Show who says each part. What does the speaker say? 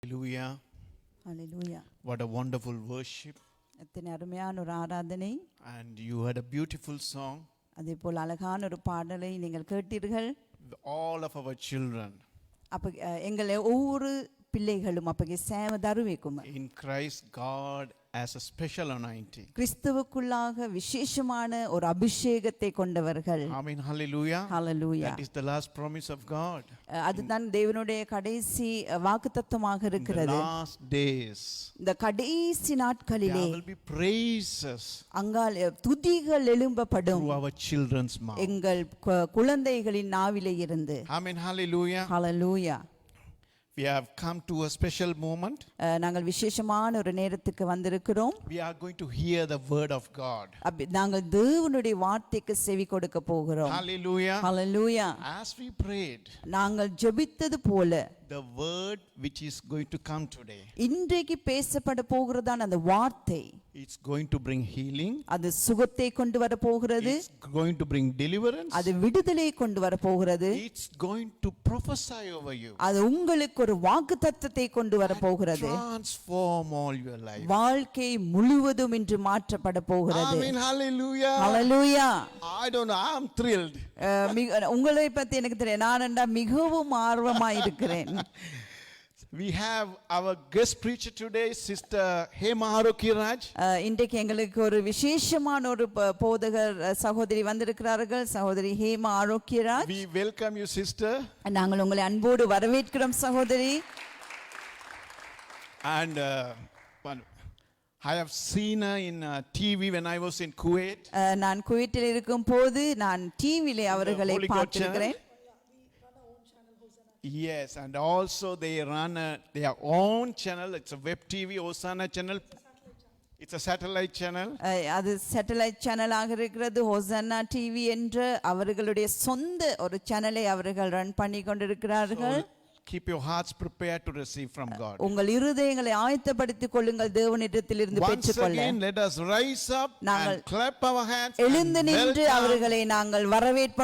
Speaker 1: Hallelujah.
Speaker 2: Hallelujah.
Speaker 1: What a wonderful worship.
Speaker 2: எத்தனை அருமையான ஒரு ஆராதனை.
Speaker 1: And you had a beautiful song.
Speaker 2: அதேபோல் அழகான ஒரு பாடலை நீங்கள் கேட்டீர்கள்.
Speaker 1: All of our children.
Speaker 2: அப்ப எங்கள் ஒவ்வொரு பிள்ளைகளும் அப்பගේ සෑම දරුවෙකුම
Speaker 1: In Christ God has a special anointing.
Speaker 2: கிறிஸ்துவுக்குள்ளாக விசேஷமான ஒரு அபிஷேகத்தை கொண்டவர்கள்.
Speaker 1: Amen. Hallelujah.
Speaker 2: Hallelujah.
Speaker 1: That is the last promise of God.
Speaker 2: அதுதான் தேவனுடைய கடைசி வாக்குத்தத்தமாக இருக்கிறது.
Speaker 1: In the last days
Speaker 2: இந்த கடைசி நாட்களிலே
Speaker 1: there will be praises
Speaker 2: அங்கால் துதிகள் எழும்பப்படும்
Speaker 1: through our children's mouth.
Speaker 2: எங்கள் குழந்தைகளின் நாவிலே இருந்து.
Speaker 1: Amen. Hallelujah.
Speaker 2: Hallelujah.
Speaker 1: We have come to a special moment.
Speaker 2: நாங்கள் விசேஷமான ஒரு நேரத்துக்கு வந்திருக்கிறோம்.
Speaker 1: We are going to hear the word of God.
Speaker 2: நாங்கள் தேவனுடைய வார்த்தைக்கு செவி கொடுக்க போகிறோம்.
Speaker 1: Hallelujah.
Speaker 2: Hallelujah.
Speaker 1: As we prayed,
Speaker 2: நாங்கள் ஜெபித்தது போல
Speaker 1: the word which is going to come today,
Speaker 2: இன்றைக்கு பேசப்பட போகிறதான அந்த வார்த்தை
Speaker 1: it's going to bring healing.
Speaker 2: அது சுகத்தை கொண்டு வர போகிறது.
Speaker 1: It's going to bring deliverance.
Speaker 2: அது விடுதலை கொண்டு வர போகிறது.
Speaker 1: It's going to prophesy over you.
Speaker 2: அது உங்களுக்கு ஒரு வாக்குத்தத்தத்தை கொண்டு வர போகிறது.
Speaker 1: Transform all your life.
Speaker 2: வாழ்க்கை முழுவதும் இன்று மாற்றப்பட போகிறது.
Speaker 1: Amen. Hallelujah.
Speaker 2: Hallelujah.
Speaker 1: I don't know, I'm thrilled.
Speaker 2: உங்களை பத்தி எனக்கு தெரியும். நான் மிகவும் ஆர்வமாய் இருக்கிறேன்.
Speaker 1: We have our guest preacher today, Sister Hema Arokiraj.
Speaker 2: இன்றைக்கு எங்களுக்கு ஒரு விசேஷமான ஒரு போதகர் சகோதரி வந்திருக்கிறார்கள். சகோதரி Hema Arokiyaraj.
Speaker 1: We welcome you, sister.
Speaker 2: நாங்கள் உங்களை அன்போடு வரவேற்கிறோம் சகோதரி.
Speaker 1: And I have seen her in TV when I was in Kuwait.
Speaker 2: நான் குவைத்தில் இருக்கும் போது நான் டிவியிலே அவர்களை பார்த்திருக்கிறேன்.
Speaker 1: Yes, and also they run their own channel. It's a web TV, Hosanna channel. It's a satellite channel.
Speaker 2: அது சேட்டலைட் சேனலாக இருக்கிறது. ஹோசன்னா TV என்ற அவர்களுடைய சொந்த ஒரு சேனலை அவர்கள் ரன் பண்ணி கொண்டிருக்கிறார்கள்.
Speaker 1: Keep your hearts prepared to receive from God.
Speaker 2: உங்கள் இருதயங்களை ஆயத்தப்படுத்திக் கொள்ளுங்கள் தேவனிடத்திலிருந்து பெற்றுக்கொள்ள.
Speaker 1: Once again, let us rise up and clap our hands.
Speaker 2: எழுந்து நின்று அவர்களை நாங்கள் வரவேற்போம்.